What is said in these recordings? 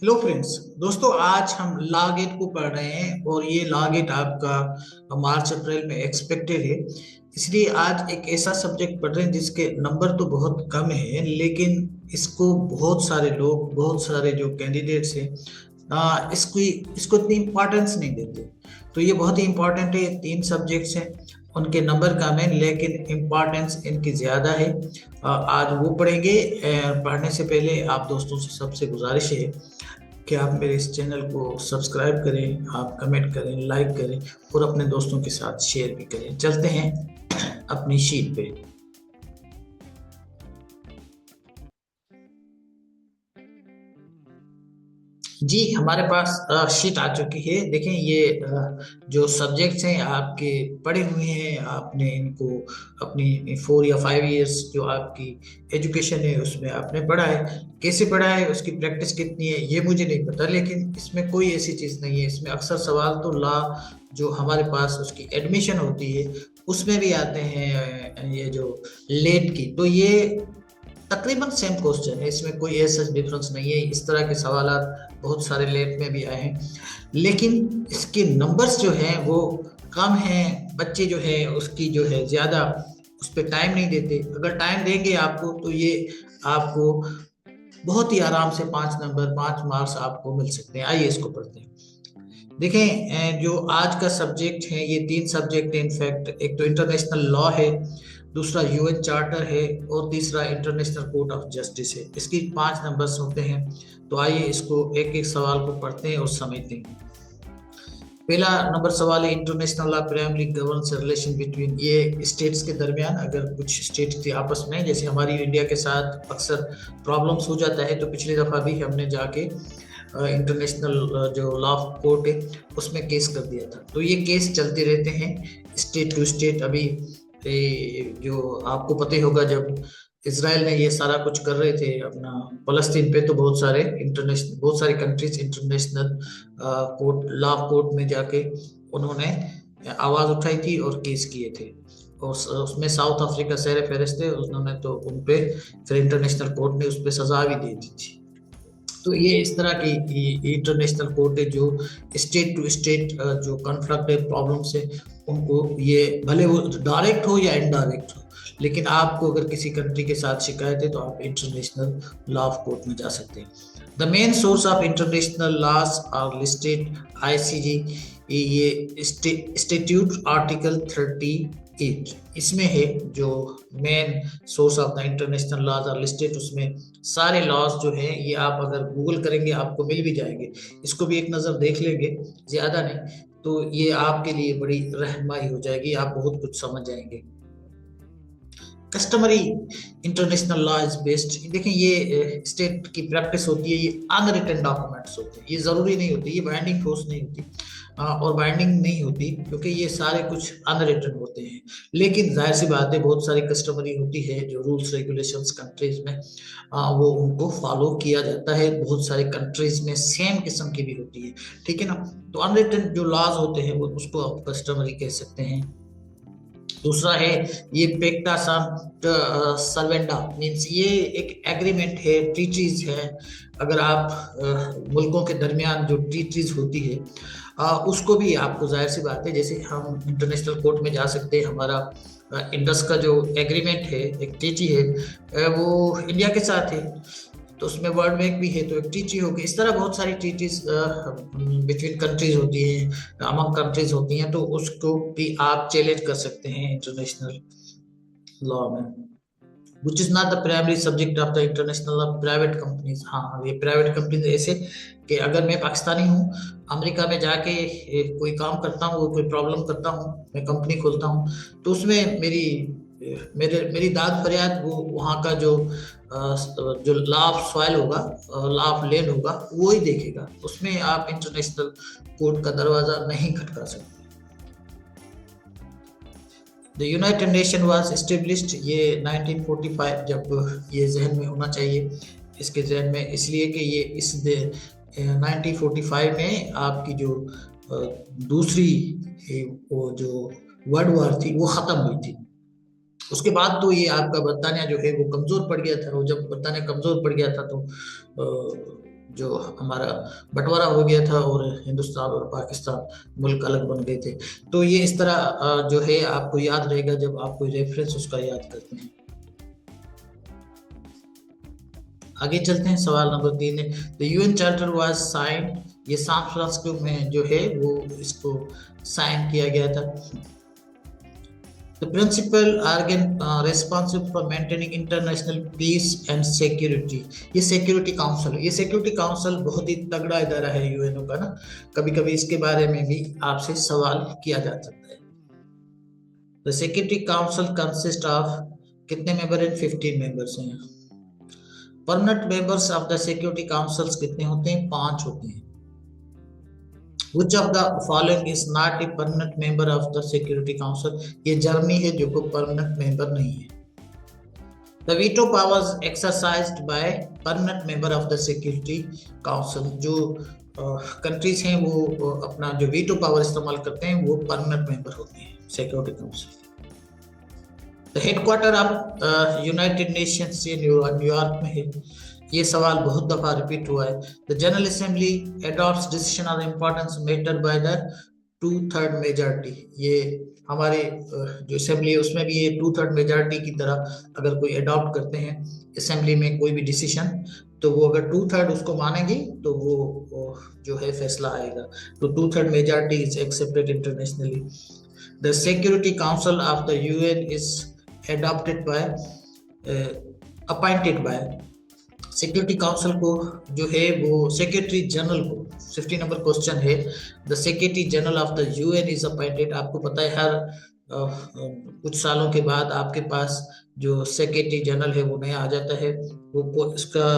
Hello friends. दोस्तों, आज हम लॉ गेट को पढ़ रहे हैं और ये लॉ गेट आपका मार्च अप्रैल में एक्सपेक्टेड है। इसलिए आज एक ऐसा सब्जेक्ट पढ़ रहे हैं जिसके नंबर तो बहुत कम है, लेकिन इसको बहुत सारे लोग, बहुत सारे जो कैंडिडेट्स हैं, इसको इसको इतनी इम्पोर्टेंस नहीं देते। तो ये बहुत ही इम्पोर्टेंट है। तीन सब्जेक्ट्स हैं, उनके नंबर कम है लेकिन इम्पोर्टेंस इनकी ज़्यादा है। आज वो पढ़ेंगे। पढ़ने से पहले आप दोस्तों से सबसे गुजारिश है कि आप मेरे इस चैनल को सब्सक्राइब करें, आप कमेंट करें, लाइक करें और अपने दोस्तों के साथ शेयर भी करें। चलते हैं अपनी शीट पे। जी, हमारे पास शीट आ चुकी है। देखें, ये जो सब्जेक्ट्स हैं आपके पढ़े हुए हैं, आपने इनको अपनी 4 या 5 इयर्स जो आपकी एजुकेशन है उसमें आपने पढ़ा है। कैसे पढ़ा है, उसकी प्रैक्टिस कितनी है, ये मुझे नहीं पता, लेकिन इसमें कोई ऐसी चीज़ नहीं है। इसमें अक्सर सवाल तो लॉ जो हमारे पास उसकी एडमिशन होती है उसमें भी आते हैं, ये जो लेट की, तो ये तकरीबन सेम क्वेश्चन है। इसमें कोई ऐसा डिफरेंस नहीं है। इस तरह के सवाल बहुत सारे लेट में भी आए हैं, लेकिन इसके नंबर्स जो हैं वो कम हैं। बच्चे जो है उसकी जो है ज़्यादा उस पर टाइम नहीं देते। अगर टाइम देंगे आपको तो ये आपको बहुत ही आराम से 5 नंबर, 5 मार्क्स आपको मिल सकते हैं। आइए इसको पढ़ते हैं। देखें, जो आज का सब्जेक्ट है, ये तीन सब्जेक्ट है इनफैक्ट। एक तो इंटरनेशनल लॉ है, दूसरा यूएन चार्टर है और तीसरा इंटरनेशनल कोर्ट ऑफ जस्टिस है। इसकी 5 नंबर्स होते हैं। तो आइए इसको एक एक सवाल को पढ़ते हैं और समझते हैं। पहला नंबर सवाल है, international law primary governs relation between, ये स्टेट्स के दरमियान अगर कुछ स्टेट्स के आपस में, जैसे हमारी इंडिया के साथ अक्सर प्रॉब्लम्स हो जाता है, तो पिछली दफा भी हमने जाके इंटरनेशनल जो लॉ कोर्ट है उसमें केस कर दिया था। तो ये केस चलते रहते हैं स्टेट टू स्टेट। अभी जो आपको पता ही होगा, जब इसराइल ने ये सारा कुछ कर रहे थे अपना फलस्तीन पे, तो बहुत सारी countries international court, law court में जाके उन्होंने आवाज उठाई थी और केस किए थे। और उसमें साउथ अफ्रीका सर फहरिस्त थे, उन्होंने तो उन पे फिर इंटरनेशनल कोर्ट ने उस पर सजा भी दे दी थी। तो ये इस तरह की इंटरनेशनल कोर्ट है जो स्टेट टू स्टेट जो कॉन्फ्लिक्ट है, प्रॉब्लम्स है, उनको ये भले वो डायरेक्ट हो या इनडायरेक्ट हो, लेकिन आपको अगर किसी कंट्री के साथ शिकायत है तो आप इंटरनेशनल लॉ कोर्ट में जा सकते हैं। The main source of international laws are listed ICJ, ये स्टेट्यूट आर्टिकल 38 इसमें है। जो main source of the international laws are listed, उसमें सारे लॉज जो हैं ये आप अगर गूगल करेंगे आपको मिल भी जाएंगे। इसको भी एक नज़र देख लेंगे, ज़्यादा नहीं, तो ये आपके लिए बड़ी रहनुमाई हो जाएगी, आप बहुत कुछ समझ जाएंगे। Customary international law is based, देखिए ये स्टेट की प्रैक्टिस होती है, ये अनरिटन डॉक्यूमेंट्स होते हैं, ये जरूरी नहीं होती, ये बाइंडिंग फोर्स नहीं होती और बाइंडिंग नहीं होती, क्योंकि ये सारे कुछ अनरिटन होते हैं। लेकिन जाहिर सी बात है, बहुत सारी कस्टमरी होती है जो रूल्स रेगुलेशंस कंट्रीज में वो उनको फॉलो किया जाता है। बहुत सारी कंट्रीज में सेम किस्म की भी होती है, ठीक है ना। तो अनरिटन जो लॉज होते हैं वो उसको आप कस्टमरी कह सकते हैं। दूसरा है ये पेक्टा सर्वेंडा, मीन्स ये एक एग्रीमेंट है, ट्रीटीज है। अगर आप मुल्कों के दरमियान जो ट्रीटीज होती है उसको भी आपको, जाहिर सी बात है, जैसे हम इंटरनेशनल कोर्ट में जा सकते हैं, हमारा इंडस का जो एग्रीमेंट है, एक ट्रीटी है, वो इंडिया के साथ है, तो उसमें वर्ल्ड बैंक भी है, तो एक ट्रीटी होगी। इस तरह बहुत सारी ट्रीटीज बिटवीन कंट्रीज होती है, अमंग कंट्रीज होती हैं, तो उसको भी आप चैलेंज कर सकते हैं इंटरनेशनल लॉ में। Which is not the primary subject of the international law private companies. हाँ, ये प्राइवेट कंपनीज ऐसे कि अगर मैं पाकिस्तानी हूँ, अमेरिका में जाके कोई काम करता हूँ, कोई प्रॉब्लम करता हूँ, मैं कंपनी खोलता हूँ, तो उसमें मेरी दाद फरियाद वो वहाँ का जो लॉ ऑफ सॉइल होगा, लॉ ऑफ लैंड होगा, वो ही देखेगा। उसमें आप इंटरनेशनल कोर्ट का दरवाजा नहीं खटका सकते। The United nation was established, ये 1945, जब ये जहन में होना चाहिए, इसके जहन में, इसलिए कि ये 1945 में आपकी जो दूसरी वो जो वर्ल्ड वॉर थी वो ख़त्म हुई थी। उसके बाद तो ये आपका बरतानिया जो है वो कमज़ोर पड़ गया था। वो जब बरतानिया कमज़ोर पड़ गया था तो जो हमारा बंटवारा हो गया था और हिंदुस्तान और पाकिस्तान मुल्क अलग बन गए थे। तो ये इस तरह जो है आपको याद रहेगा जब आप कोई रेफरेंस उसका याद करते हैं। आगे चलते हैं, सवाल नंबर 3 है, the UN charter was sign, ये सैन फ्रांसिस्को में जो है वो इसको साइन किया गया था। The principal organ responsible for maintaining international peace and security, ये सिक्योरिटी काउंसिल, ये सिक्योरिटी काउंसिल बहुत ही तगड़ा इदारा है यूएनओ का ना, कभी कभी इसके बारे में भी आपसे सवाल किया जा सकता है। The security council consist of, कितने मेंबर हैं? 15 मेंबर्स हैं। Permanent members of the security councils कितने होते हैं? 5 होते हैं। Which of the following is not a permanent member of the Security Council? ये जर्मनी है जो को परमानेंट मेंबर नहीं है। The veto powers exercised by permanent member of the Security Council, जो कंट्रीज हैं वो अपना जो वीटो पावर इस्तेमाल करते हैं वो परमानेंट मेंबर होते हैं security council. The headquarter of United Nations ये न्यूयॉर्क में है। ये सवाल बहुत दफा रिपीट हुआ है। The General Assembly adopts decision of importance matter by the 2/3 majority, ये हमारे जो असेंबली है उसमें भी ये 2/3 मेजॉरिटी की तरह अगर कोई अडॉप्ट करते हैं असेंबली में कोई भी डिसीजन, तो वो अगर 2/3 उसको मानेगी तो वो जो है फैसला आएगा। तो 2/3 majority is accepted internationally. The security council of the UN is adopted by appointed by, security council को जो है वो सेक्रेटरी जनरल को, 50 नंबर क्वेश्चन है, the secretary general of the UN is appointed. आपको पता है हर कुछ सालों के बाद आपके पास जो सेक्रेटरी जनरल है वो नया आ जाता है, वो इसका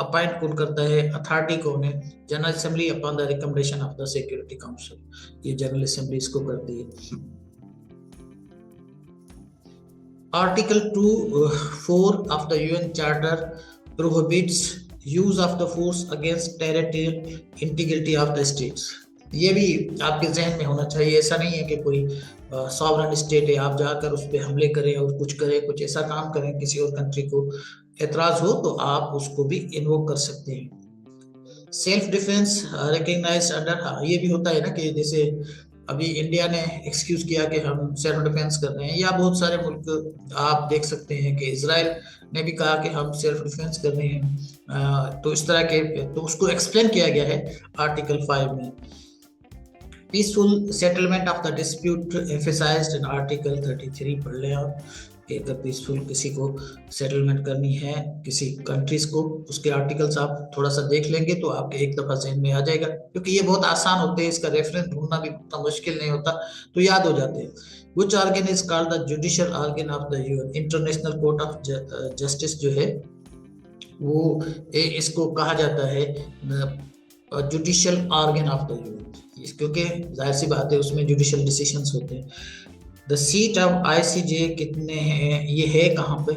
अपॉइंट कौन करता है, अथॉरिटी कौन है? General assembly upon the recommendation of the security council, ये जनरल असेंबली इसको करती है। Article 2(4) of the UN Charter prohibits use of the force against territorial integrity of the states. ये भी आपके जहन में होना चाहिए। ऐसा नहीं है कि कोई सॉवरेन स्टेट है आप जाकर उस पर हमले करें और कुछ करें, कुछ ऐसा काम करें, किसी और कंट्री को एतराज हो तो आप उसको भी इन्वोक कर सकते हैं। सेल्फ डिफेंस रिकग्नाइज्ड अंडर, ये भी होता है ना कि जैसे अभी इंडिया ने एक्सक्यूज किया कि हम सेल्फ डिफेंस कर रहे हैं, या बहुत सारे मुल्क आप देख सकते हैं कि इजराइल ने भी कहा कि हम सेल्फ डिफेंस कर रहे हैं। तो इस तरह के, तो उसको एक्सप्लेन किया गया है आर्टिकल 5 में। Peaceful settlement of the dispute emphasised in article 33, पढ़ लें आप कि अगर पीसफुल किसी को सेटलमेंट करनी है किसी कंट्रीज को, उसके आर्टिकल्स आप थोड़ा सा देख लेंगे तो आपके एक दफा जहन में आ जाएगा, क्योंकि ये बहुत आसान होते हैं, इसका रेफरेंस ढूंढना भी उतना मुश्किल नहीं होता, तो याद हो जाते हैं। Which organ is called the judicial organ of the UN? International court of justice जो है वो इसको कहा जाता है judicial organ of the UN, क्योंकि जाहिर सी बात है उसमें जुडिशियल डिसीजंस होते हैं। द सीट ऑफ आईसीजे कितने हैं? ये है कहाँ पे?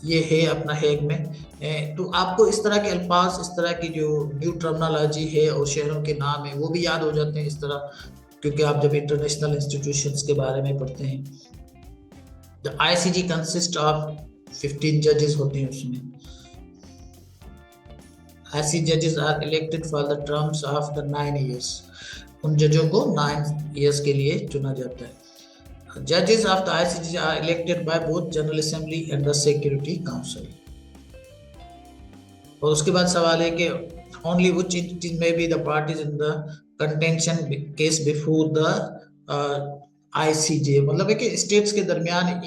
ये है अपना हेग में। तो आपको इस तरह के अल्फाज, इस तरह की जो न्यू टर्मिनोलॉजी है और शहरों के नाम है वो भी याद हो जाते हैं इस तरह, क्योंकि आप जब इंटरनेशनल इंस्टीट्यूशंस के बारे में पढ़ते हैं। द आईसीजे कंसिस्ट ऑफ 15 जजेस होते हैं उसमें। ICJ जजेस are elected for the terms of the 9 years, उन जजों को 9 years के लिए चुना जाता है। Judges of the ICJ are elected by both General Assembly and the Security Council. और उसके बाद सवाल है कि only which entities may be the parties in the contention case before the ICJ, मतलब है कि स्टेट्स के दरमियान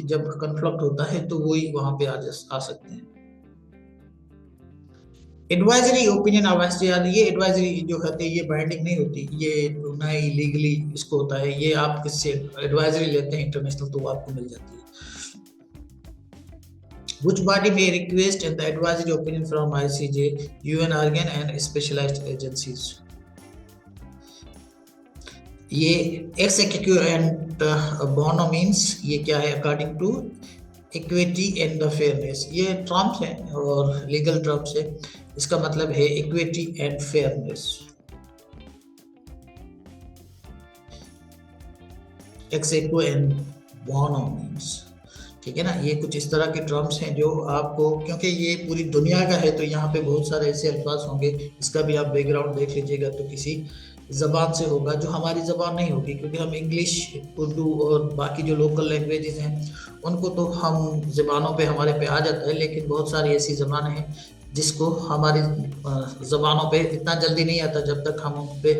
जब कन्फ्लिक्ट होता है तो वही वहां पे आ सकते हैं। एडवाइजरी ओपिनियन ऑफ एसटीआर, ये एडवाइजरी जो होती है ये बाइंडिंग नहीं होती, ये ना ही लीगली इसको होता है, ये आप किससे एडवाइजरी लेते हैं इंटरनेशनल तो आपको मिल जाती है। Which body may request and the advisory opinion from ICJ, UN organ and specialized agencies? ये ex equo and bono means ये क्या है? According to equity and the fairness, ये टर्म्स हैं और लीगल टर्म्स है, इसका मतलब है इक्विटी एंड फेयरनेस। एक्स इक्वो एंड बोनो मींस, ठीक है ना। ये कुछ इस तरह के टर्म्स हैं जो आपको, क्योंकि ये पूरी दुनिया का है तो यहाँ पे बहुत सारे ऐसे अल्फाज होंगे, इसका भी आप बैकग्राउंड देख लीजिएगा तो किसी जबान से होगा जो हमारी जबान नहीं होगी, क्योंकि हम इंग्लिश, उर्दू और बाकी जो लोकल लैंग्वेजेस हैं उनको तो हम जबानों पे हमारे पे आ जाता है, लेकिन बहुत सारी ऐसी जबानें हैं जिसको हमारी जबानों पे इतना जल्दी नहीं आता जब तक हम उन पे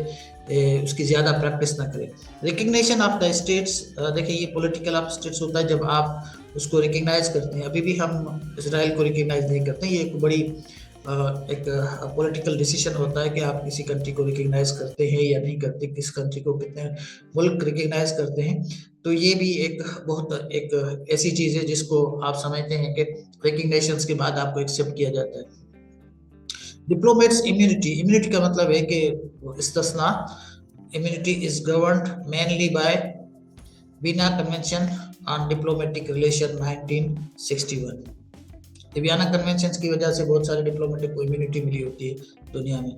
उसकी ज़्यादा प्रैक्टिस ना करें। रिकग्निशन ऑफ द स्टेट्स, देखिए ये पॉलिटिकल ऑफ स्टेट्स होता है जब आप उसको रिकग्नाइज करते हैं। अभी भी हम इसराइल को रिकग्नाइज नहीं करते, ये एक बड़ी एक पॉलिटिकल डिसीजन होता है कि आप किसी कंट्री को रिकग्नाइज करते हैं या नहीं करते, किस कंट्री को कितने मुल्क रिकग्नाइज करते हैं। तो ये भी एक बहुत एक ऐसी चीज़ है जिसको आप समझते हैं कि रिकग्निशंस के बाद आपको एक्सेप्ट किया जाता है। डिप्लोमेट्स इम्यूनिटी, इम्यूनिटी का मतलब है कि इस्तिस्ना, immunity is governed mainly by Vienna convention on diplomatic relation 1961। Vienna convention की वजह से बहुत सारे डिप्लोमेटिक को इम्यूनिटी मिली होती है दुनिया में।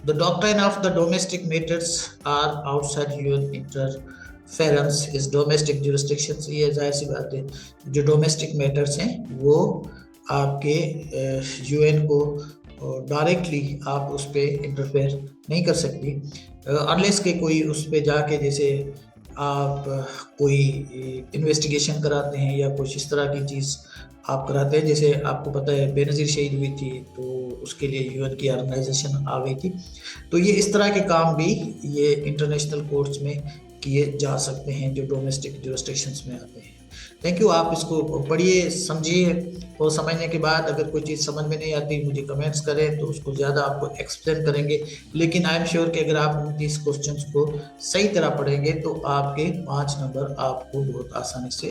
The doctrine of the domestic matters are outside UN interference is domestic jurisdiction. ये जाहिर सी बात है, जो डोमेस्टिक मैटर्स हैं वो आपके यूएन को डायरेक्टली आप उस पर इंटरफेयर नहीं कर सकती, अनलेस के कोई उस पर जाके, जैसे आप कोई इन्वेस्टिगेशन कराते हैं या कुछ इस तरह की चीज़ आप कराते हैं। जैसे आपको पता है बेनज़ीर शहीद हुई थी तो उसके लिए यूएन की ऑर्गेनाइजेशन आ गई थी। तो ये इस तरह के काम भी ये इंटरनेशनल कोर्ट्स में किए जा सकते हैं जो डोमेस्टिक जुरिस्डिक्शंस में आते हैं। Thank you. आप इसको पढ़िए, समझिए, और समझने के बाद अगर कोई चीज़ समझ में नहीं आती मुझे कमेंट्स करें तो उसको ज़्यादा आपको एक्सप्लेन करेंगे। लेकिन आई एम श्योर कि अगर आप इन 30 क्वेश्चंस को सही तरह पढ़ेंगे तो आपके 5 नंबर आपको बहुत आसानी से